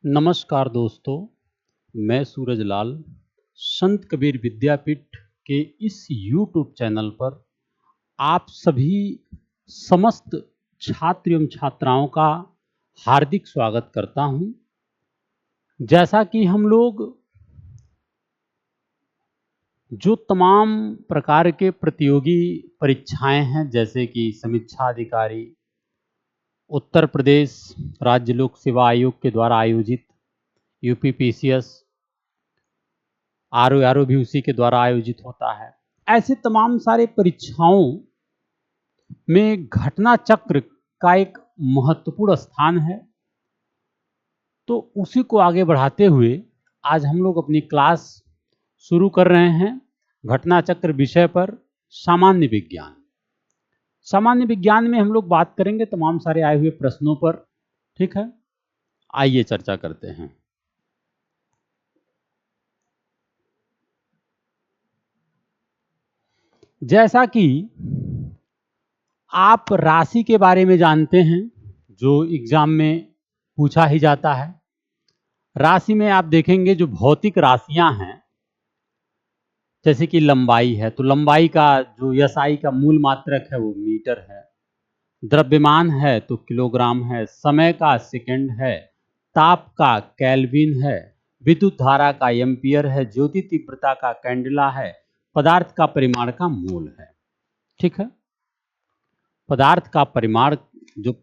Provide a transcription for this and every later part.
नमस्कार दोस्तों, मैं सूरज लाल संत कबीर विद्यापीठ के इस यूट्यूब चैनल पर आप सभी समस्त छात्र एवं छात्राओं का हार्दिक स्वागत करता हूं। जैसा कि हम लोग जो तमाम प्रकार के प्रतियोगी परीक्षाएं हैं, जैसे कि समीक्षा अधिकारी, उत्तर प्रदेश राज्य लोक सेवा आयोग के द्वारा आयोजित यूपीपीसीएस, आरओ भी उसी के द्वारा आयोजित होता है। ऐसे तमाम सारे परीक्षाओं में घटना चक्र का एक महत्वपूर्ण स्थान है। तो उसी को आगे बढ़ाते हुए आज हम लोग अपनी क्लास शुरू कर रहे हैं घटना चक्र विषय पर। सामान्य विज्ञान में हम लोग बात करेंगे तमाम सारे आए हुए प्रश्नों पर। ठीक है, आइए चर्चा करते हैं। जैसा कि आप राशि के बारे में जानते हैं, जो एग्जाम में पूछा ही जाता है। राशि में आप देखेंगे जो भौतिक राशियां हैं, जैसे कि लंबाई है, तो लंबाई का जो एसआई का मूल मात्रक है वो मीटर है। द्रव्यमान है तो किलोग्राम है। समय का सेकंड है। ताप का केल्विन है। विद्युत धारा का एम्पियर है। ज्योति तीव्रता का कैंडेला है। पदार्थ का परिमाण का मोल है। ठीक है, पदार्थ का परिमाण जो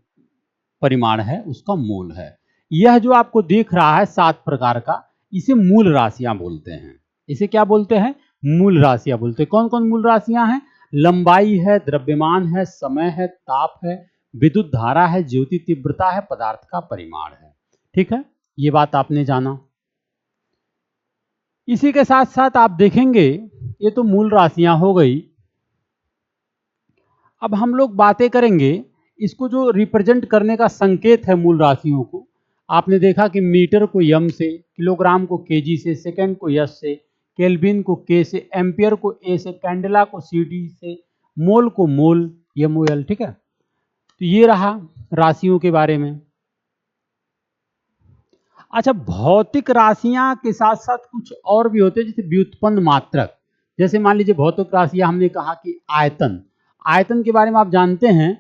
परिमाण है उसका मोल है। यह जो आपको दिख रहा है 7 प्रकार का, इसे मूल राशियां बोलते हैं। इसे क्या बोलते हैं? मूल राशियां बोलते हैं। कौन कौन मूल राशियां हैं? लंबाई है, द्रव्यमान है, समय है, ताप है, विद्युत धारा है, ज्योति तीव्रता है, पदार्थ का परिमाण है। ठीक है, ये बात आपने जाना। इसी के साथ साथ आप देखेंगे ये तो मूल राशियां हो गई। अब हम लोग बातें करेंगे इसको जो रिप्रेजेंट करने का संकेत है मूल राशियों को। आपने देखा कि मीटर को एम से, किलोग्राम को केजी से, सेकंड को एस से, केल्विन को के से, एम्पियर को ए से, कैंडेला को सीडी से, मोल को मोल एमओएल। ठीक है, तो ये रहा राशियों के बारे में। अच्छा, भौतिक राशियां के साथ साथ कुछ और भी होते हैं, जैसे व्युत्पन्न मात्रक। जैसे मान लीजिए भौतिक राशियां हमने कहा कि आयतन। आयतन के बारे में आप जानते हैं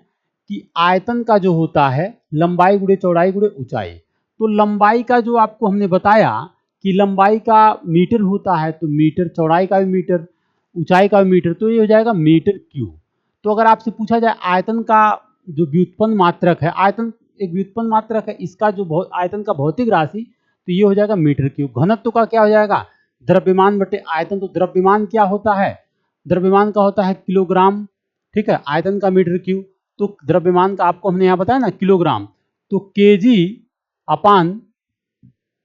कि आयतन का जो होता है लंबाई गुणे चौड़ाई गुणे ऊंचाई। तो लंबाई का जो आपको हमने बताया कि लंबाई का मीटर होता है, तो मीटर, चौड़ाई का भी मीटर, ऊंचाई का भी मीटर, तो ये हो जाएगा मीटर क्यूब। तो अगर आपसे पूछा जाए आयतन का जो व्युत्पन्न मात्रक है, आयतन एक व्युत्पन्न मात्रक है, इसका जो आयतन का भौतिक राशि, तो ये हो जाएगा मीटर क्यूब। घनत्व का क्या हो जाएगा? द्रव्यमान बटे आयतन। तो द्रव्यमान क्या होता है? द्रव्यमान का होता है किलोग्राम। ठीक है, आयतन का मीटर क्यूब। तो द्रव्यमान का आपको हमने यहाँ बताया ना किलोग्राम, तो केजी अपान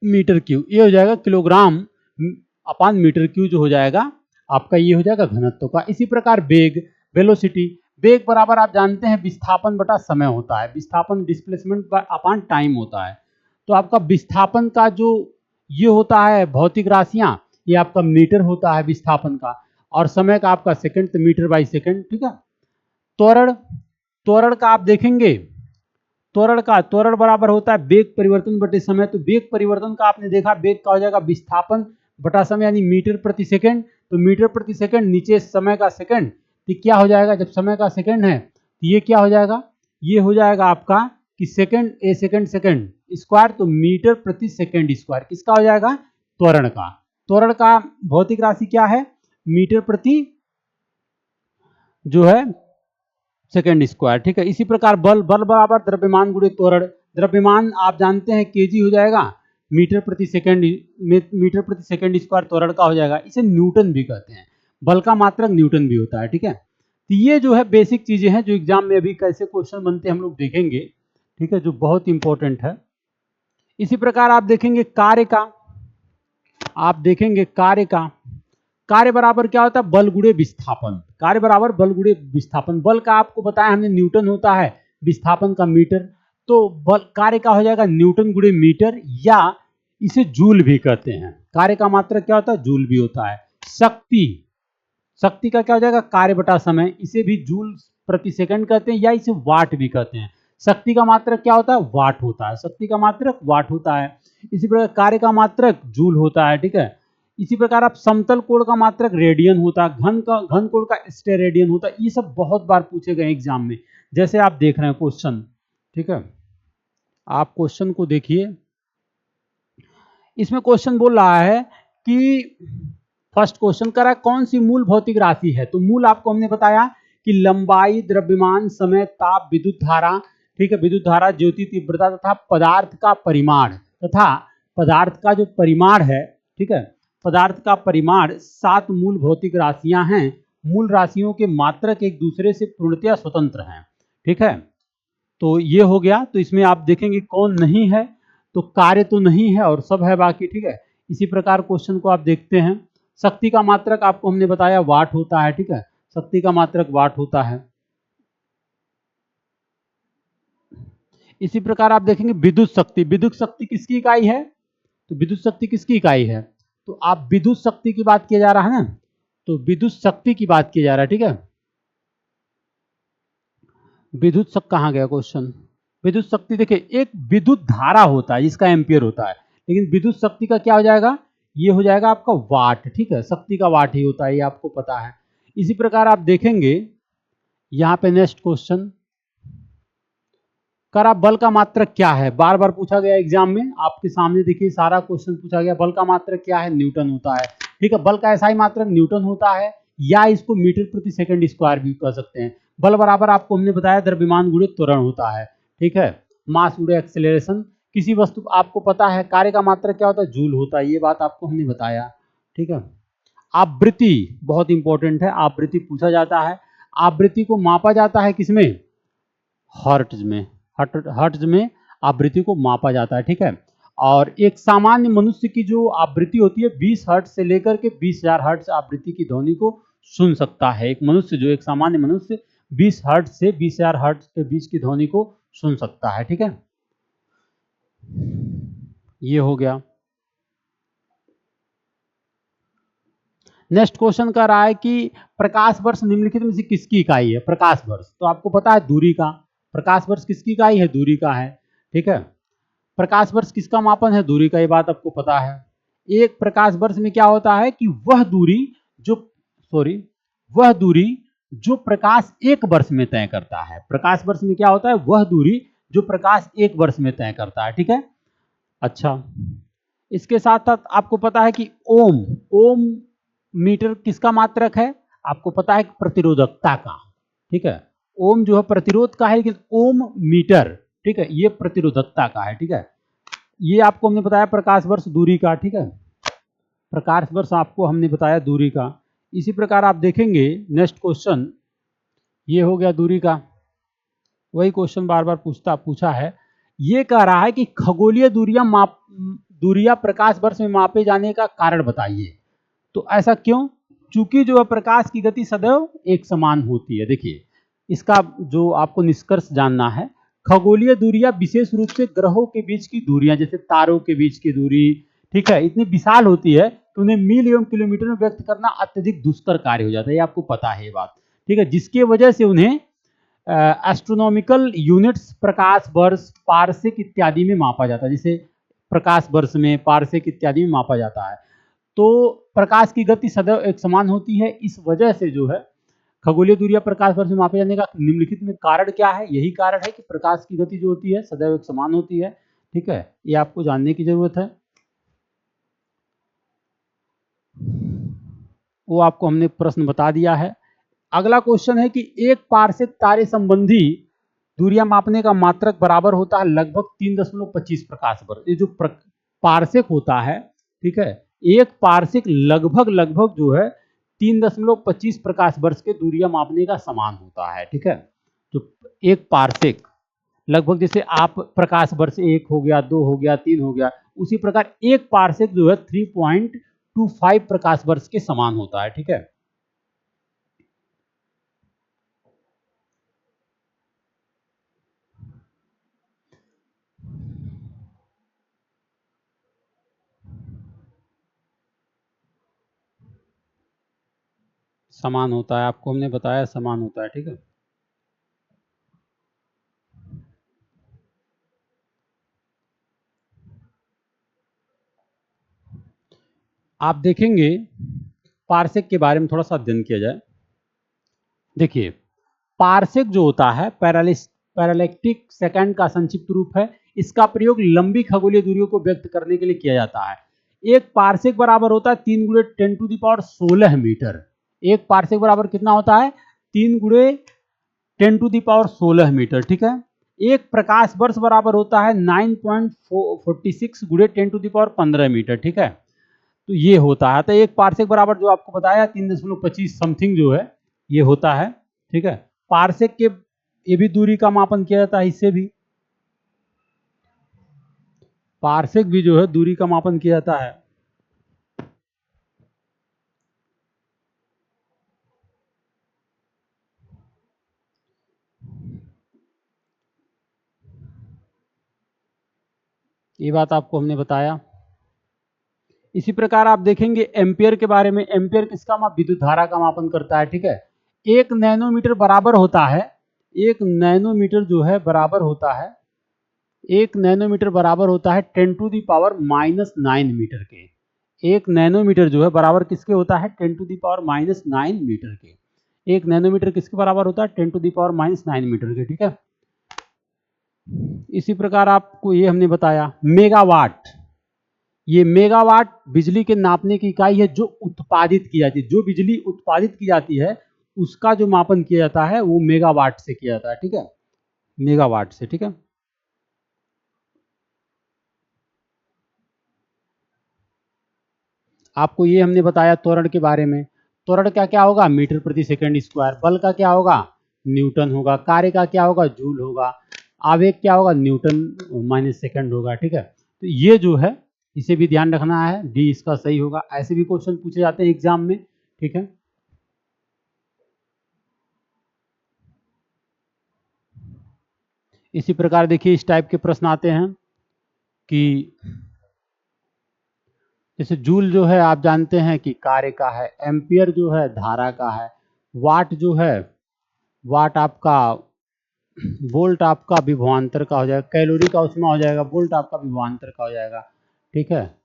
मीटर क्यूब, ये हो जाएगा किलोग्राम अपान मीटर क्यूब, जो हो जाएगा आपका ये हो जाएगा घनत्व का। इसी प्रकार वेग, वेलोसिटी, वेग बराबर आप जानते हैं विस्थापन बटा समय होता है। विस्थापन डिस्प्लेसमेंट अपान टाइम होता है। तो आपका विस्थापन का जो ये होता है भौतिक राशियां, ये आपका मीटर होता है विस्थापन का, और समय का आपका सेकंड, तो मीटर बाई सेकंड। ठीक है, त्वरण, त्वरण का आप देखेंगे, त्वरण बराबर होता है वेग परिवर्तन बटे समय। तो वेग परिवर्तन का आपने देखा, वेग का हो जाएगा विस्थापन बटा समय, यानी मीटर प्रति सेकंड। तो मीटर प्रति सेकंड नीचे समय का सेकंड, तो क्या हो जाएगा? जब समय का सेकंड है तो ये क्या हो जाएगा? ये हो जाएगा आपका कि सेकंड ए सेकंड सेकंड स्क्वायर, तो मीटर प्रति सेकंड स्क्वायर किसका हो जाएगा? त्वरण का। त्वरण का भौतिक राशि क्या है? मीटर प्रति जो है सेकंड स्क्वायर। ठीक है, इसी प्रकार बल, बल बराबर द्रव्यमान गुणे त्वरण। द्रव्यमान आप जानते हैं केजी हो जाएगा मीटर प्रति सेकंड, मीटर प्रति सेकंड स्क्वायर त्वरण का हो जाएगा। इसे न्यूटन भी कहते हैं, बल का मात्रक न्यूटन भी होता है। ठीक है, तो ये जो है बेसिक चीजें हैं जो एग्जाम में अभी कैसे क्वेश्चन बनते हैं हम लोग देखेंगे। ठीक है, जो बहुत इंपॉर्टेंट है। इसी प्रकार आप देखेंगे कार्य का, आप देखेंगे कार्य का, कार्य बराबर क्या होता है? बल गुणे विस्थापन। कार्य बराबर बल गुणे विस्थापन। बल का आपको बताया हमने न्यूटन होता है, विस्थापन का मीटर। तो बल कार्य का हो जाएगा न्यूटन गुणे मीटर, या इसे जूल भी कहते हैं। कार्य का मात्रक क्या होता है? जूल भी होता है। शक्ति, शक्ति का क्या हो जाएगा? कार्य बटा समय, इसे भी जूल प्रति सेकंड कहते हैं, या इसे वाट भी कहते हैं। शक्ति का मात्रक क्या होता है? वाट होता है। शक्ति का मात्रक वाट होता है। इसी प्रकार कार्य का मात्रक जूल होता है, ठीक है। इसी प्रकार आप समतल कोण का मात्रक रेडियन होता है, घन कोण का स्टेरेडियन होता है। ये सब बहुत बार पूछे गए एग्जाम में, जैसे आप देख रहे हैं क्वेश्चन, ठीक है। आप क्वेश्चन को देखिए, इसमें क्वेश्चन बोल रहा है कि फर्स्ट क्वेश्चन कर रहा है कौन सी मूल भौतिक राशि है। तो मूल आपको हमने बताया कि लंबाई, द्रव्यमान, समय, ताप, विद्युत धारा, ठीक है, विद्युत धारा, ज्योति तीव्रता तथा पदार्थ का परिमाण, तथा पदार्थ का जो परिमाण है, ठीक है, पदार्थ का परिमाण 7 मूल भौतिक राशियां हैं। मूल राशियों के मात्रक एक दूसरे से पूर्णतया स्वतंत्र हैं, ठीक है। तो ये हो गया। तो इसमें आप देखेंगे कौन नहीं है, तो कार्य तो नहीं है और सब है बाकी, ठीक है। इसी प्रकार क्वेश्चन को आप देखते हैं, शक्ति का मात्रक आपको हमने बताया वाट होता है, ठीक है, शक्ति का मात्रक वाट होता है। इसी प्रकार आप देखेंगे विद्युत शक्ति, विद्युत शक्ति किसकी इकाई है, तो विद्युत शक्ति किसकी इकाई है, तो आप विद्युत शक्ति की बात किया जा रहा है ना, तो विद्युत शक्ति की बात किया जा रहा है, ठीक है। विद्युत शक्ति कहाँ गया क्वेश्चन, विद्युत शक्ति देखिए एक विद्युत धारा होता है जिसका एम्पियर होता है, लेकिन विद्युत शक्ति का क्या हो जाएगा, ये हो जाएगा आपका वाट, ठीक है, शक्ति का वाट ही होता है, ये आपको पता है। इसी प्रकार आप देखेंगे यहाँ पे नेक्स्ट क्वेश्चन कर, आप बल का मात्रक क्या है, बार बार पूछा गया एग्जाम में, आपके सामने देखिए सारा क्वेश्चन पूछा गया, बल का मात्रक क्या है, न्यूटन होता है, ठीक है। बल का ऐसा ही मात्रक न्यूटन होता है, या इसको मीटर प्रति सेकंड स्क्वायर भी कह सकते हैं। बल बराबर आपको हमने बताया द्रव्यमान गुणित त्वरण होता है, ठीक है, मास गुणित एक्सेलरेशन। किसी वस्तु आपको पता है कार्य का मात्रक क्या होता है, जूल होता है, ये बात आपको हमने बताया, ठीक है। आवृत्ति बहुत इंपॉर्टेंट है, आवृत्ति पूछा जाता है, आवृत्ति को मापा जाता है किसमें, हर्ट्ज में, हर्ट्ज में आवृत्ति को मापा जाता है, ठीक है। और एक सामान्य मनुष्य की जो आवृत्ति होती है 20 हर्ट्ज से लेकर के 20,000 हर्ट्ज आवृत्ति की ध्वनि को सुन सकता है। एक मनुष्य जो एक सामान्य मनुष्य 20 हर्ट्ज से 20,000 हर्ट्ज के बीच की ध्वनि को सुन सकता है, ठीक है। ये हो गया। नेक्स्ट क्वेश्चन कह रहा है कि प्रकाश वर्ष निम्नलिखित में से किसकी इकाई है, प्रकाश वर्ष तो आपको पता है दूरी का, प्रकाश वर्ष किसकी इकाई है, दूरी का है, ठीक है। प्रकाश वर्ष किसका मापन है, दूरी का, ये बात आपको पता है। एक प्रकाश वर्ष में क्या होता है कि वह दूरी जो प्रकाश एक वर्ष में तय करता है, प्रकाश वर्ष में क्या होता है, वह दूरी जो प्रकाश एक वर्ष में तय करता है, ठीक है। अच्छा, इसके साथ साथ आपको पता है कि ओम मीटर किसका मात्रक है, आपको पता है प्रतिरोधकता का, ठीक है। ओम जो है प्रतिरोध का है, लेकिन ओम मीटर, ठीक है, ये प्रतिरोधकता का है, ठीक है। ये आपको हमने बताया प्रकाश वर्ष दूरी का, ठीक है, प्रकाश वर्ष आपको हमने बताया दूरी का। इसी प्रकार आप देखेंगे नेक्स्ट क्वेश्चन, ये हो गया दूरी का, वही क्वेश्चन बार बार पूछा है। ये कह रहा है कि खगोलीय दूरियां प्रकाश वर्ष में मापे जाने का कारण बताइए। तो ऐसा क्यों, चूंकि जो प्रकाश की गति सदैव एक समान होती है। देखिए इसका जो आपको निष्कर्ष जानना है, खगोलीय दूरियां विशेष रूप से ग्रहों के बीच की दूरियां, जैसे तारों के बीच की दूरी, ठीक है, इतनी विशाल होती है कि उन्हें मील एवं किलोमीटर में व्यक्त करना अत्यधिक दुष्कर कार्य हो जाता है, ये आपको पता है ये बात, ठीक है। जिसके वजह से उन्हें एस्ट्रोनॉमिकल यूनिट्स प्रकाश वर्ष, पारसेक इत्यादि में मापा जाता है, जैसे प्रकाश वर्ष में, पारसेक इत्यादि में मापा जाता है। तो प्रकाश की गति सदैव एक समान होती है, इस वजह से जो है खगोलीय दूरियां प्रकाश वर्ष में मापे जाने का निम्नलिखित में कारण क्या है, यही कारण है कि प्रकाश की गति जो होती है सदैव एक समान होती है, ठीक है। ये आपको जानने की जरूरत है, वो आपको हमने प्रश्न बता दिया है। अगला क्वेश्चन है कि एक पारसेक तारे संबंधी दूरियां मापने का मात्रक बराबर होता है लगभग 3.25 प्रकाश वर्ष। ये जो पारसेक होता है, ठीक है, एक पारसेक लगभग जो है 3.25 प्रकाश वर्ष के दूरियां मापने का समान होता है, ठीक है। तो एक पारसेक लगभग, जैसे आप प्रकाश वर्ष 1 हो गया, 2 हो गया, 3 हो गया, उसी प्रकार एक पारसेक जो है 3.25 प्रकाश वर्ष के समान होता है, ठीक है। समान होता है, आपको हमने बताया समान होता है, ठीक है। आप देखेंगे पार्सेक के बारे में थोड़ा सा अध्ययन किया जाए। देखिए, पार्सेक जो होता है पैरालैक्टिक सेकंड का संक्षिप्त रूप है। इसका प्रयोग लंबी खगोलीय दूरियों को व्यक्त करने के लिए किया जाता है। एक पार्सेक बराबर होता है 3 गुणे 10⁻16 मीटर। एक पार्सेक बराबर कितना होता है? 3 गुणे 10⁻16 मीटर। ठीक है। एक प्रकाश वर्ष बराबर होता है 9.46 गुणे 10⁻15 मीटर। ठीक है। तो ये होता है, तो एक पार्सेक बराबर जो आपको बताया 3.25 समथिंग जो है ये होता है। ठीक है। पार्सेक के ये भी दूरी का मापन किया जाता है, इससे भी पार्सेक भी जो है दूरी का मापन किया जाता है। ये बात आपको हमने बताया। इसी प्रकार आप देखेंगे एम्पियर के बारे में। एम्पियर किसका माप? विद्युत धारा का मापन करता है। ठीक है। 1 नैनोमीटर बराबर होता है, 1 नैनोमीटर जो है बराबर होता है, 1 नैनोमीटर बराबर होता है 10⁻⁻9 मीटर के। 1 नैनोमीटर जो है बराबर किसके होता है? 10⁻⁻9 मीटर के। 1 नैनोमीटर किसके बराबर होता है? 10⁻⁹ मीटर के। ठीक है। इसी प्रकार आपको ये हमने बताया मेगावाट। ये मेगावाट बिजली के नापने की इकाई है जो उत्पादित की जाती है। जो बिजली उत्पादित की जाती है उसका जो मापन किया जाता है वो मेगावाट से किया जाता है। ठीक है। मेगावाट से। ठीक है। आपको ये हमने बताया त्वरण के बारे में। त्वरण का क्या होगा? मीटर प्रति सेकंड स्क्वायर। बल का क्या होगा? न्यूटन होगा। कार्य का क्या होगा? जूल होगा। आवेग क्या होगा? न्यूटन माइनस सेकंड होगा। ठीक है। तो ये जो है इसे भी ध्यान रखना है, डी इसका सही होगा। ऐसे भी क्वेश्चन पूछे जाते हैं एग्जाम में। ठीक है। इसी प्रकार देखिए इस टाइप के प्रश्न आते हैं कि जैसे जूल जो है आप जानते हैं कि कार्य का है, एम्पियर जो है धारा का है, वाट जो है, वाट आपका, वोल्ट आपका विभवांतर का हो जाएगा, कैलोरी का उसमें हो जाएगा, वोल्ट आपका विभवांतर का हो जाएगा। ठीक है।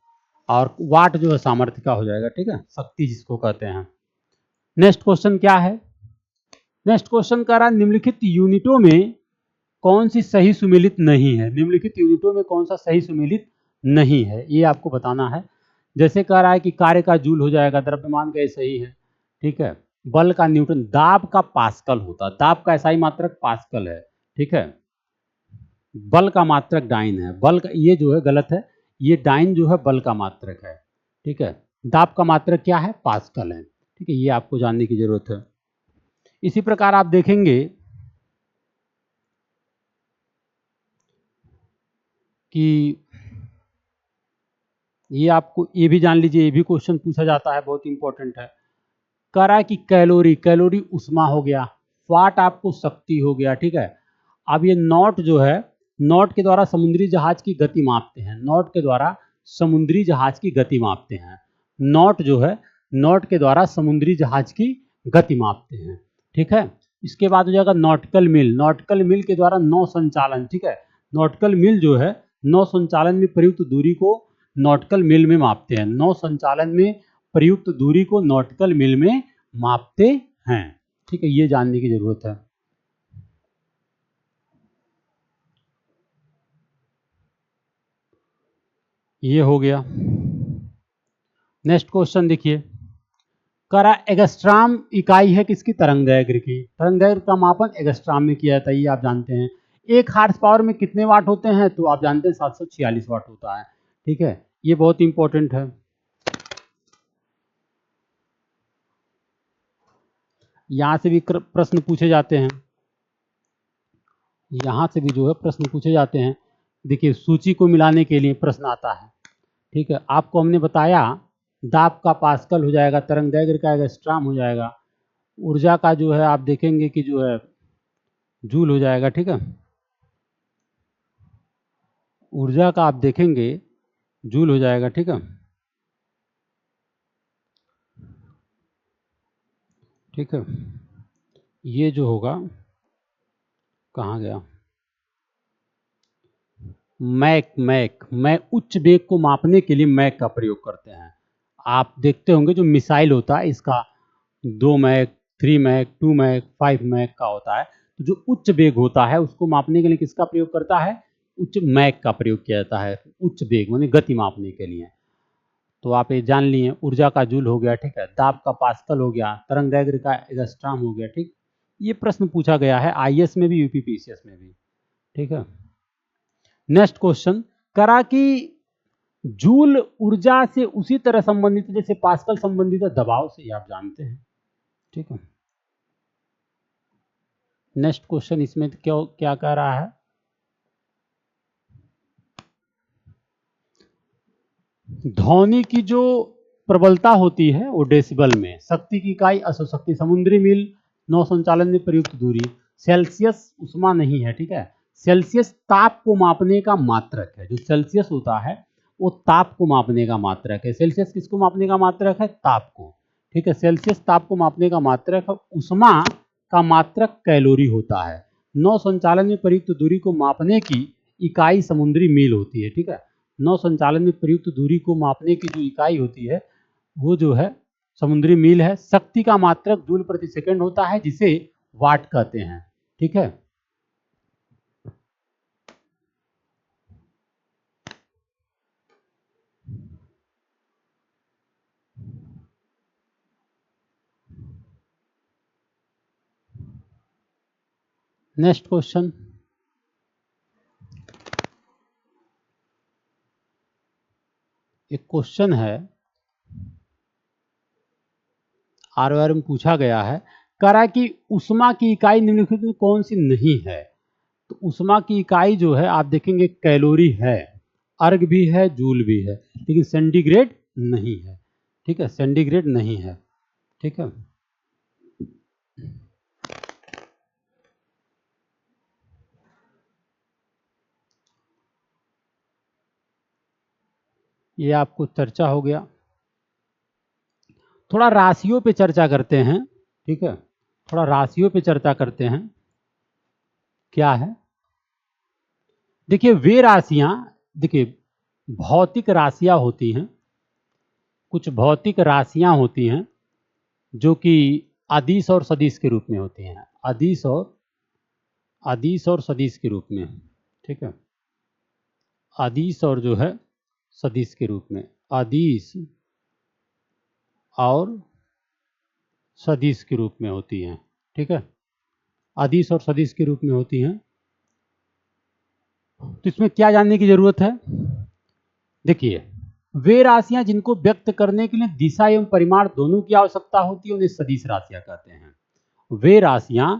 और वाट जो है सामर्थ्य का हो जाएगा। ठीक है। शक्ति जिसको कहते हैं। नेक्स्ट क्वेश्चन क्या है? नेक्स्ट क्वेश्चन कह रहा है निम्नलिखित यूनिटों में कौन सी सही सुमेलित नहीं है? निम्नलिखित यूनिटों में कौन सा सही सुमेलित नहीं है ये आपको बताना है। जैसे कह रहा है कि कार्य का जूल हो जाएगा, द्रव्यमान का ये सही है। ठीक है। बल का न्यूटन, दाब का पास्कल होता है, दाब का एसआई मात्रक पास्कल है। ठीक है। बल का मात्रक डाइन है, बल का ये जो है गलत है, ये डाइन जो है बल का मात्रक है। ठीक है। दाब का मात्रक क्या है? पास्कल है। ठीक है। ये आपको जानने की जरूरत है। इसी प्रकार आप देखेंगे कि ये आपको ये भी जान लीजिए, ये भी क्वेश्चन पूछा जाता है, बहुत इंपॉर्टेंट है। कह रहा है कि कैलोरी, कैलोरी उष्मा हो गया, वाट आपको शक्ति हो गया। ठीक है। अब ये नॉट जो है, नॉट के द्वारा समुद्री जहाज की गति मापते हैं, नॉट के द्वारा समुद्री जहाज की गति मापते हैं। नॉट जो है, नॉट के द्वारा समुद्री जहाज की गति मापते हैं। ठीक है। इसके बाद हो जाएगा नॉटिकल मील, नॉटिकल मील के द्वारा नौ संचालन। ठीक है। नॉटिकल मील जो है नौ संचालन में प्रयुक्त दूरी को नॉटिकल मील में मापते हैं। नौ संचालन में प्रयुक्त दूरी को नॉटिकल मील में मापते हैं। ठीक है। ये जानने की जरूरत है। ये हो गया। नेक्स्ट क्वेश्चन देखिए, करा एगस्ट्राम इकाई है किसकी? तरंगदैर्घ्य की। तरंगदैर्घ्य का मापन एगस्ट्राम में किया जाता है, ये आप जानते हैं। एक हार्स पावर में कितने वाट होते हैं? तो आप जानते हैं 746 वाट होता है। ठीक है। ये बहुत इंपॉर्टेंट है। यहां से भी प्रश्न पूछे जाते हैं, यहां से भी जो है प्रश्न पूछे जाते हैं। देखिए सूची को मिलाने के लिए प्रश्न आता है। ठीक है। आपको हमने बताया दाब का पास्कल हो जाएगा, तरंगदैर्घ्य का एगस्ट्राम हो जाएगा, ऊर्जा का जो है आप देखेंगे कि जो है जूल हो जाएगा। ठीक है। ऊर्जा का आप देखेंगे जूल हो जाएगा। ठीक है। ठीक है। ये जो होगा, कहाँ गया? मैक, मैक, मैं उच्च वेग को मापने के लिए मैक का प्रयोग करते हैं। आप देखते होंगे जो मिसाइल होता है इसका 2 मैक, 3 मैक, 2 मैक, 5 मैक का होता है। तो जो उच्च वेग होता है उसको मापने के लिए किसका प्रयोग करता है? उच्च मैक का प्रयोग किया जाता है, उच्च वेग माने गति मापने के लिए। तो आप ये जान लिए, ऊर्जा का जूल हो गया, ठीक है, दाब का पास्कल हो गया, तरंगदैर्घ्य का एंगस्ट्रॉम हो गया, ठीक। ये प्रश्न पूछा गया है आईएएस में भी, यूपीपीसीएस में भी, ठीक है। नेक्स्ट क्वेश्चन, करा कि जूल ऊर्जा से उसी तरह संबंधित है जैसे पास्कल संबंधित है दबाव से, ये आप जानते हैं, ठीक है। नेक्स्ट क्वेश्चन इसमें क्या क्या कह रहा है? ध्वनि की जो प्रबलता होती है वो डेसिबल में, शक्ति की इकाई अश्वशक्ति, समुद्री मील नौ संचालन में प्रयुक्त दूरी, सेल्सियस उष्मा नहीं है, ठीक है। सेल्सियस ताप को मापने का मात्रक है, जो सेल्सियस होता है वो ताप को मापने का मात्रक है। सेल्सियस किसको मापने का मात्रक है? ताप को, ठीक है। सेल्सियस ताप को मापने का मात्रक है। उष्मा का मात्रक कैलोरी होता है। नौ संचालन में प्रयुक्त दूरी को मापने की इकाई समुद्री मील होती है, ठीक है। नौ संचालन में प्रयुक्त दूरी को मापने की जो इकाई होती है वो जो है समुद्री मील है। शक्ति का मात्रक जूल प्रति सेकंड होता है जिसे वाट कहते हैं, ठीक है। नेक्स्ट क्वेश्चन, एक क्वेश्चन है आर में पूछा गया है, करा कि उष्मा की इकाई निम्नलिखित में कौन सी नहीं है? तो उष्मा की इकाई जो है आप देखेंगे कैलोरी है, अर्ग भी है, जूल भी है, लेकिन सेंटीग्रेड नहीं है, ठीक है। सेंटीग्रेड नहीं है, ठीक है। ये आपको चर्चा हो गया। थोड़ा राशियों पे चर्चा करते हैं, ठीक है। थोड़ा राशियों पे चर्चा करते हैं। क्या है? देखिए वे राशियां, देखिए भौतिक राशियां होती हैं, कुछ भौतिक राशियां होती हैं जो कि अदिश और सदिश के रूप में होती हैं, अदिश और सदिश के रूप में, ठीक है। अदिश और जो है सदिश के रूप में, अदिश और सदिश के रूप में होती हैं, ठीक है। अदिश और सदिश के रूप में होती हैं। तो इसमें क्या जानने की जरूरत है? देखिए वे राशियां जिनको व्यक्त करने के लिए दिशा एवं परिमाण दोनों की आवश्यकता होती है उन्हें सदिश राशियां कहते हैं। वे राशियां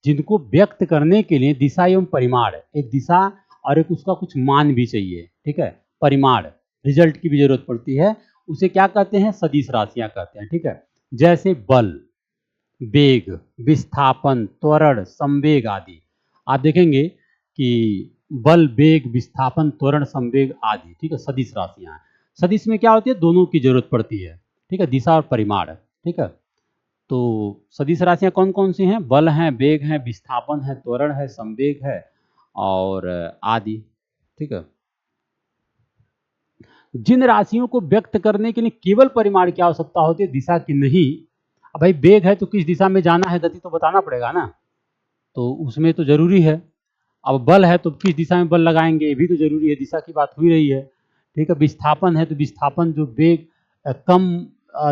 जिनको व्यक्त करने के लिए दिशा एवं परिमाण, एक दिशा और एक उसका कुछ मान भी चाहिए, ठीक है, परिमाण रिजल्ट की भी जरूरत पड़ती है, उसे क्या कहते हैं? सदिश राशियां कहते हैं, ठीक है। जैसे बल, वेग, विस्थापन, त्वरण, संवेग आदि। आप देखेंगे कि बल, वेग, विस्थापन, त्वरण, संवेग आदि, ठीक है, सदिश राशियां। सदिश में क्या होती है? दोनों की जरूरत पड़ती है, ठीक है, दिशा और परिमाण, ठीक है। तो सदिश राशियां कौन कौन सी हैं? बल है, वेग है, विस्थापन है, त्वरण है, संवेग है और आदि, ठीक है। जिन राशियों को व्यक्त करने के लिए केवल परिमाण की आवश्यकता होती है, दिशा की नहीं। अब भाई वेग है तो किस दिशा में जाना है, गति तो बताना पड़ेगा ना, तो उसमें तो जरूरी है। अब बल है तो किस दिशा में बल लगाएंगे, ये भी तो जरूरी है, दिशा की बात हो रही है, ठीक है। विस्थापन है तो विस्थापन जो वेग कम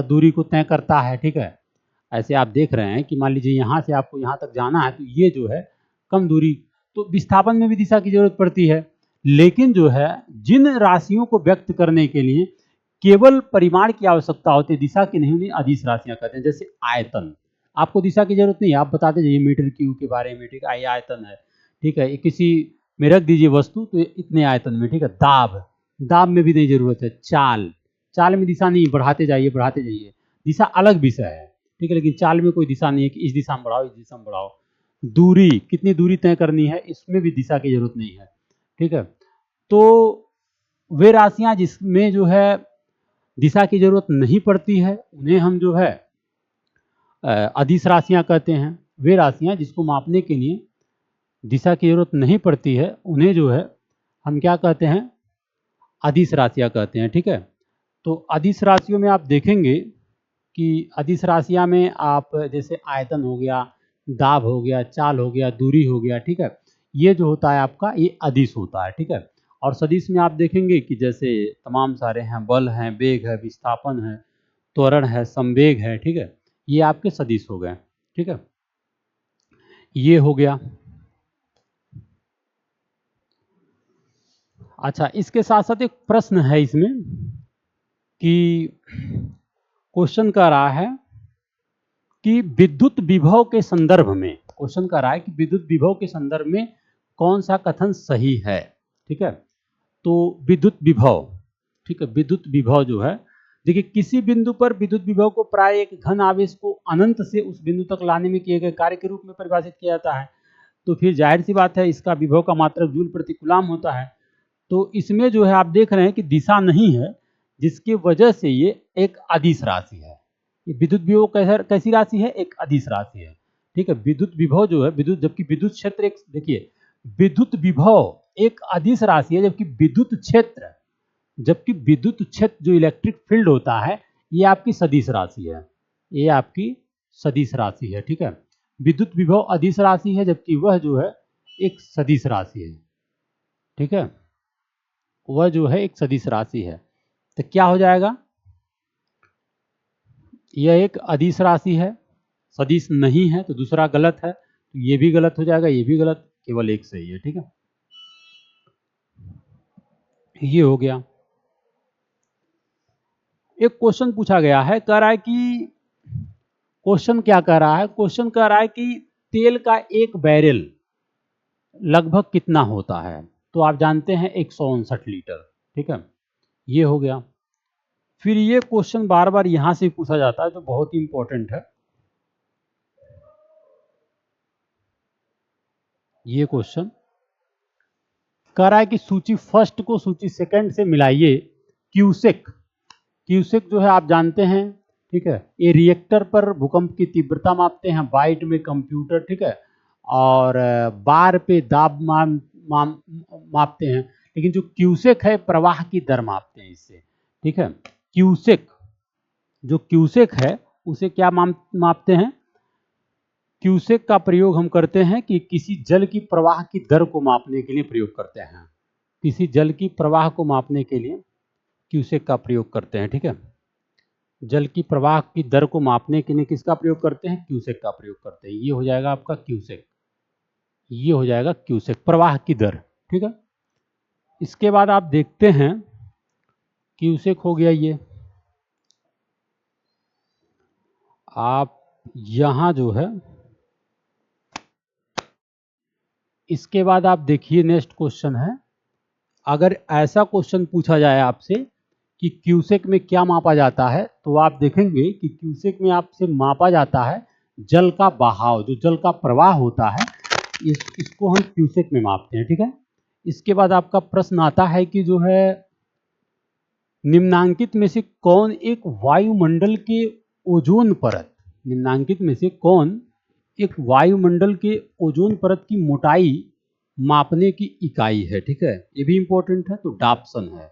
दूरी को तय करता है, ठीक है। ऐसे आप देख रहे हैं कि मान लीजिए यहाँ से आपको यहाँ तक जाना है तो ये जो है कम दूरी, तो विस्थापन में भी दिशा की जरूरत पड़ती है। लेकिन जो है जिन राशियों को व्यक्त करने के लिए केवल परिमाण की आवश्यकता होती है, दिशा की नहीं, उन्हें अदिश राशियां कहते हैं। जैसे आयतन, आपको दिशा की जरूरत नहीं है, आप बताते जाइए मीटर क्यूब के बारे में, ठीक है, ये आयतन है, ठीक है, किसी में रख दीजिए वस्तु तो इतने आयतन में, ठीक है। दाब, दाब में भी नहीं जरूरत है। चाल, चाल में दिशा नहीं, बढ़ाते जाइए बढ़ाते जाइए, दिशा अलग विषय है, ठीक है, लेकिन चाल में कोई दिशा नहीं है कि इस दिशा में बढ़ाओ, इस दिशा में बढ़ाओ। दूरी, कितनी दूरी तय करनी है, इसमें भी दिशा की जरूरत नहीं है, ठीक है। तो वे राशियां जिसमें जो है दिशा की जरूरत नहीं पड़ती है उन्हें हम जो है अदिश राशियां कहते हैं। वे राशियां जिसको मापने के लिए दिशा की जरूरत नहीं पड़ती है उन्हें जो है हम क्या कहते हैं? अदिश राशियां कहते हैं, ठीक है। तो अदिश राशियों में आप देखेंगे कि अदिश राशियाँ में आप जैसे आयतन हो गया, दाब हो गया, चाल हो गया, दूरी हो गया, ठीक है, ये जो होता है आपका ये अदिश होता है, ठीक है। और सदिश में आप देखेंगे कि जैसे तमाम सारे हैं, बल हैं, वेग है, विस्थापन है, त्वरण है, संवेग है, ठीक है, ये आपके सदिश हो गए, ठीक है, ये हो गया। अच्छा, इसके साथ साथ एक प्रश्न है इसमें कि क्वेश्चन कह रहा है कि विद्युत विभव के संदर्भ में, क्वेश्चन कर रहा है कि विद्युत विभव के संदर्भ में कौन सा कथन सही है, ठीक है। तो विद्युत विभव, ठीक है, विद्युत विभव जो है, देखिए किसी बिंदु पर विद्युत विभव को प्राय एक घन आवेश को अनंत से उस बिंदु तक लाने में किए गए कार्य के रूप में परिभाषित किया जाता है। तो फिर जाहिर सी बात है इसका विभव का मात्रक जूल प्रति कूलम होता है। तो इसमें जो है आप देख रहे हैं कि दिशा नहीं है, जिसकी वजह से ये एक अदिश राशि है। ये विद्युत विभव कैसी राशि है? एक अदिश राशि है, ठीक है। विद्युत विभव जो है, विद्युत, जबकि विद्युत क्षेत्र एक, देखिए विद्युत विभव एक अदिश राशि है, जबकि विद्युत क्षेत्र, जो इलेक्ट्रिक फील्ड होता है, ये आपकी सदिश राशि है, ये आपकी सदिश राशि है, ठीक है। विद्युत विभव अदिश राशि है, जबकि वह जो है एक सदिश राशि है, ठीक है, वह जो है एक सदिश राशि है। तो क्या हो जाएगा? यह एक अदिश राशि है, सदिश नहीं है, तो दूसरा गलत है, तो ये भी गलत हो जाएगा, ये भी गलत, केवल एक सही है, ठीक है, ये हो गया। एक क्वेश्चन पूछा गया है, कह रहा है कि क्वेश्चन क्या कह रहा है? क्वेश्चन कह रहा है कि तेल का एक बैरल लगभग कितना होता है? तो आप जानते हैं 159 लीटर, ठीक है, ये हो गया। फिर ये क्वेश्चन बार बार यहां से पूछा जाता है, जो बहुत ही इंपॉर्टेंट है। ये क्वेश्चन कह रहा है कि सूची फर्स्ट को सूची सेकंड से मिलाइए। क्यूसेक, क्यूसेक जो है आप जानते हैं, ठीक है, ये रिएक्टर पर भूकंप की तीव्रता मापते हैं, बाइट में कंप्यूटर, ठीक है, और बार पे दाब मापते हैं। लेकिन जो क्यूसेक है प्रवाह की दर मापते हैं इससे, ठीक है। क्यूसेक, जो क्यूसेक है उसे क्या मापते हैं? क्यूसेक का प्रयोग हम करते हैं कि किसी जल की प्रवाह की दर को मापने के लिए प्रयोग करते हैं, किसी जल की प्रवाह को मापने के लिए क्यूसेक का प्रयोग करते हैं, ठीक है। जल की प्रवाह की दर को मापने के लिए किसका प्रयोग करते हैं? क्यूसेक का प्रयोग करते हैं। ये हो जाएगा आपका क्यूसेक, ये हो जाएगा क्यूसेक, प्रवाह की दर, ठीक है। इसके बाद आप देखते हैं, क्यूसेक हो गया ये। आप यहां जो है, इसके बाद आप देखिए नेक्स्ट क्वेश्चन है, अगर ऐसा क्वेश्चन पूछा जाए आपसे कि क्यूसेक में क्या मापा जाता है, तो आप देखेंगे कि क्यूसेक में आपसे मापा जाता है जल का बहाव, जो जल का प्रवाह होता है, इसको हम क्यूसेक में मापते हैं, ठीक है। इसके बाद आपका प्रश्न आता है कि जो है निम्नांकित में से कौन एक वायुमंडल के ओजोन परत, निम्नांकित में से कौन एक वायुमंडल के ओजोन परत की मोटाई मापने की इकाई है, ठीक है, ये भी इंपॉर्टेंट है। तो डाप्सन है,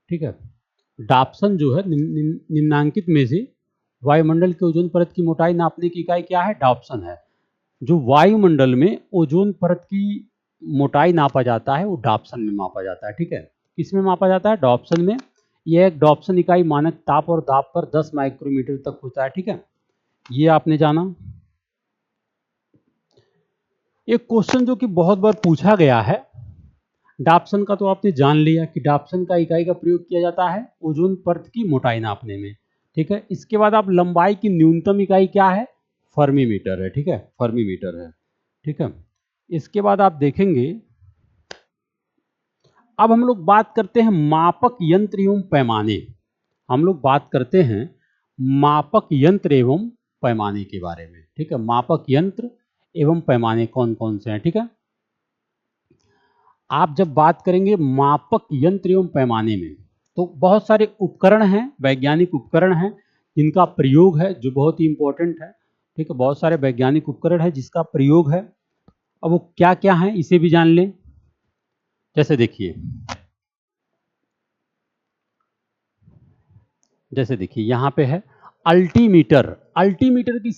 ठीक है, डाप्सन जो है निम्नांकित में से वायुमंडल के ओजोन परत की मोटाई नापने की इकाई क्या है? डाप्सन है। जो वायुमंडल में ओजोन परत की मोटाई नापा जाता है वो डाप्सन में मापा जाता है, ठीक है। किस में मापा जाता है? डाप्सन में। यह एक डाप्सन इकाई मानक ताप और दाब पर 10 माइक्रोमीटर तक होता है, ठीक है, ये आपने जाना। एक क्वेश्चन जो कि बहुत बार पूछा गया है, डाप्सन का तो आपने जान लिया कि डाप्सन का इकाई का प्रयोग किया जाता है ओजोन परत की मोटाई नापने में, ठीक है। इसके बाद आप लंबाई की न्यूनतम इकाई क्या है? फर्मीमीटर है, ठीक है, फर्मीमीटर है, ठीक है। इसके बाद आप देखेंगे, अब हम लोग बात करते हैं मापक यंत्र एवं पैमाने, हम लोग बात करते हैं मापक यंत्र एवं पैमाने के बारे में, ठीक है। मापक यंत्र एवं पैमाने कौन कौन से हैं, ठीक है। आप जब बात करेंगे मापक यंत्र एवं पैमाने में, तो बहुत सारे उपकरण हैं, वैज्ञानिक उपकरण हैं जिनका प्रयोग है, जो बहुत ही इंपॉर्टेंट है, ठीक है। बहुत सारे वैज्ञानिक उपकरण है जिसका प्रयोग है। अब वो क्या क्या है इसे भी जान लें। जैसे देखिए, जैसे देखिए यहाँ पे है अल्टीमीटर। अल्टीमीटर की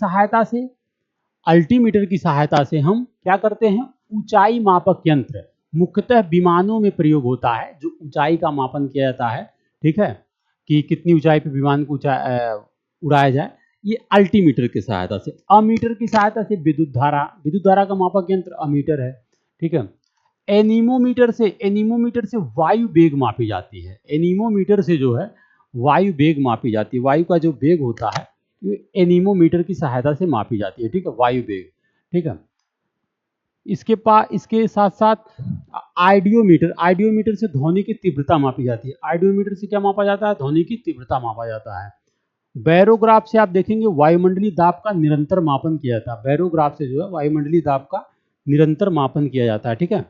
सहायता से हम क्या करते हैं, ऊंचाई मापक यंत्र, मुख्यतः विमानों में प्रयोग होता है, जो ऊंचाई का मापन किया जाता है, ठीक है, कि कितनी ऊंचाई पे विमान को उड़ाया जाए, ये अल्टीमीटर की सहायता से। अमीटर की सहायता से विद्युत धारा का मापक यंत्र अमीटर है, ठीक है। एनीमोमीटर से वायु वेग मापी जाती है। एनीमोमीटर से जो है वायु वेग मापी जाती है, वायु का जो वेग होता है एनीमोमीटर की सहायता से मापी जाती है, ठीक है, वायु वेग, ठीक है। इसके साथ साथ आइडियोमीटर से ध्वनि की तीव्रता मापी जाती है। आइडियोमीटर से क्या मापा जाता है, ध्वनि की तीव्रता मापा जाता है। बैरोग्राफ से आप देखेंगे वायुमंडलीय दाब का निरंतर मापन किया जाता है। बैरोग्राफ से जो है वायुमंडलीय दाब का निरंतर मापन किया जाता है, ठीक है।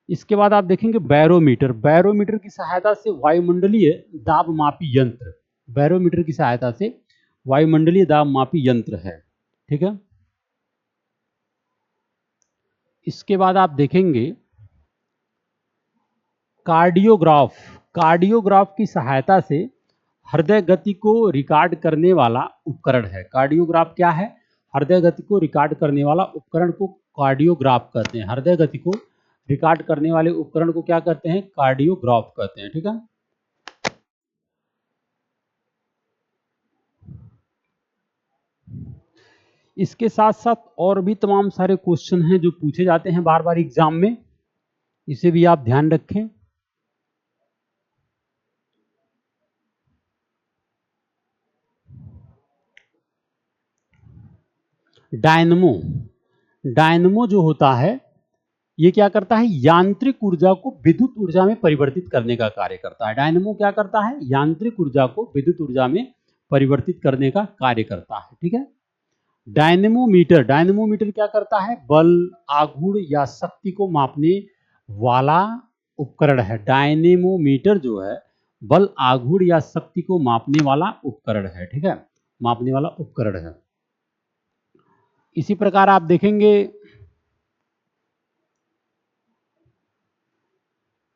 इसके बाद आप देखेंगे बैरोमीटर की सहायता से वायुमंडलीय दाब मापी यंत्र, बैरोमीटर की सहायता से वायुमंडलीय दाब मापी यंत्र है, ठीक है। इसके बाद आप देखेंगे कार्डियोग्राफ की सहायता से हृदय गति को रिकॉर्ड करने वाला उपकरण है। कार्डियोग्राफ क्या है, हृदय गति को रिकॉर्ड करने वाला उपकरण को कार्डियोग्राफ कहते हैं। हृदय गति को रिकॉर्ड करने वाले उपकरण को क्या कहते हैं, कार्डियोग्राफ कहते हैं, ठीक है। इसके साथ साथ और भी तमाम सारे क्वेश्चन हैं जो पूछे जाते हैं बार बार एग्जाम में, इसे भी आप ध्यान रखें। डायनमो जो होता है ये क्या करता है, यांत्रिक ऊर्जा को विद्युत ऊर्जा में परिवर्तित करने का कार्य करता है। डायनमो क्या करता है, यांत्रिक ऊर्जा को विद्युत ऊर्जा में परिवर्तित करने का कार्य करता है, ठीक है। डायनेमोमीटर क्या करता है, बल, आघूर्ण या शक्ति को मापने वाला उपकरण है। डायनेमोमीटर जो है बल, आघूर्ण या शक्ति को मापने वाला उपकरण है, ठीक है, मापने वाला उपकरण है। इसी प्रकार आप देखेंगे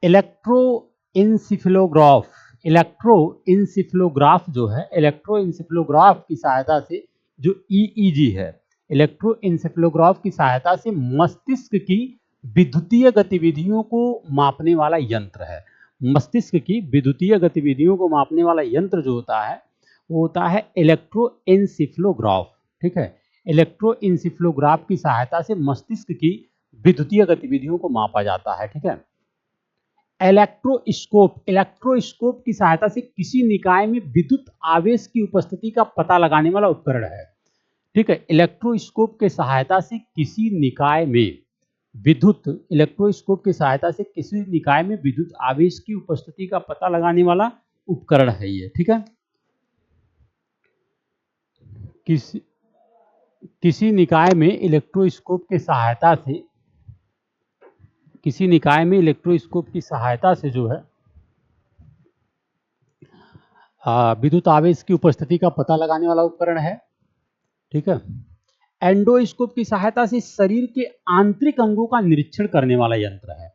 इलेक्ट्रोइंसिफिलोग्राफ जो है, इलेक्ट्रोइंसिफिलोग्राफ की सहायता से जो ईईजी है, इलेक्ट्रोइंसिफिलोग्राफ की सहायता से मस्तिष्क की विद्युतीय गतिविधियों को मापने वाला यंत्र है। मस्तिष्क की विद्युतीय गतिविधियों को मापने वाला यंत्र जो होता है वो होता है इलेक्ट्रोइंसिफिलोग्राफ, ठीक है। इलेक्ट्रोइंसिफिलोग्राफ की सहायता से मस्तिष्क की विद्युतीय गतिविधियों को मापा जाता है, ठीक है। इलेक्ट्रोस्कोप की सहायता से किसी निकाय में विद्युत आवेश की उपस्थिति का पता लगाने वाला उपकरण है, ठीक है। इलेक्ट्रोस्कोप की सहायता से किसी निकाय में विद्युत आवेश की उपस्थिति का पता लगाने वाला उपकरण है ये, ठीक है। किसी निकाय में इलेक्ट्रोस्कोप की सहायता से जो है विद्युत आवेश की उपस्थिति का पता लगाने वाला उपकरण है, ठीक है। एंडोस्कोप की सहायता से शरीर के आंतरिक अंगों का निरीक्षण करने वाला यंत्र है।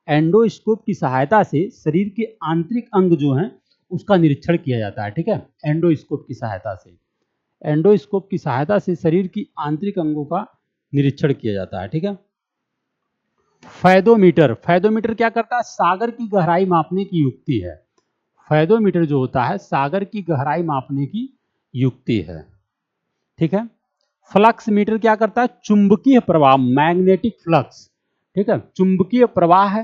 एंडोस्कोप की सहायता से शरीर के आंतरिक अंग जो हैं उसका निरीक्षण किया जाता है, ठीक है। एंडोस्कोप की सहायता से शरीर की आंतरिक अंगों का निरीक्षण किया जाता है, ठीक है। फैदोमीटर क्या करता है, सागर की गहराई मापने की युक्ति है। फैदोमीटर जो होता है सागर की गहराई मापने की युक्ति है, ठीक है। फ्लक्स मीटर क्या करता है, चुंबकीय प्रवाह, मैग्नेटिक फ्लक्स, ठीक है, चुंबकीय प्रवाह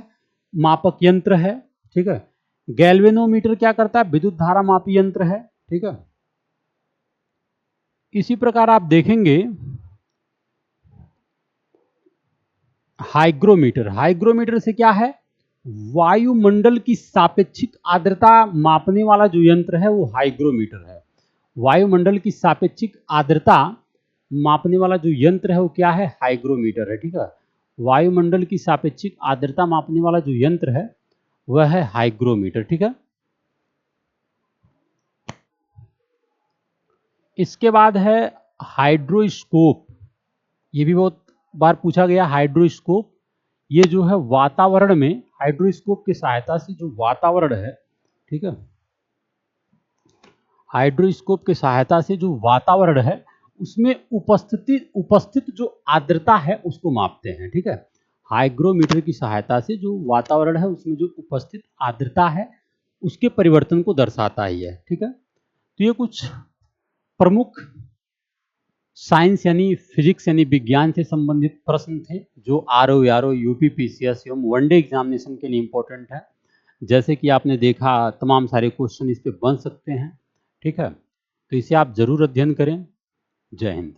मापक यंत्र है, ठीक है। गैल्वेनोमीटर क्या करता है, विद्युत धारा मापी यंत्र है, ठीक है। इसी प्रकार आप देखेंगे हाइग्रोमीटर से क्या है, वायुमंडल की सापेक्षिक आर्द्रता मापने वाला जो यंत्र है वो हाइग्रोमीटर है। वायुमंडल की सापेक्षिक आर्द्रता मापने वाला जो यंत्र है वो क्या है, हाइग्रोमीटर है, ठीक है। वायुमंडल की सापेक्षिक आर्द्रता मापने वाला जो यंत्र है वह है हाइग्रोमीटर, ठीक है। इसके बाद है हाइड्रोस्कोप, ये भी बहुत बार पूछा गया। हाइड्रोस्कोप ये जो है वातावरण में, हाइड्रोस्कोप की सहायता से जो वातावरण है, ठीक है, हाइड्रोस्कोप की सहायता से जो वातावरण है उसमें उपस्थित जो आर्द्रता है उसको मापते हैं, ठीक है। हाइग्रोमीटर की सहायता से जो वातावरण है उसमें जो उपस्थित आर्द्रता है उसके परिवर्तन को दर्शाता ही है, ठीक है। तो ये कुछ प्रमुख साइंस यानी फिजिक्स यानी विज्ञान से संबंधित प्रश्न थे जो आरओ यूपी पीसीएस एवं वनडे एग्जामिनेशन के लिए इम्पोर्टेंट है। जैसे कि आपने देखा तमाम सारे क्वेश्चन इस पे बन सकते हैं, ठीक है। तो इसे आप जरूर अध्ययन करें। जय हिंद।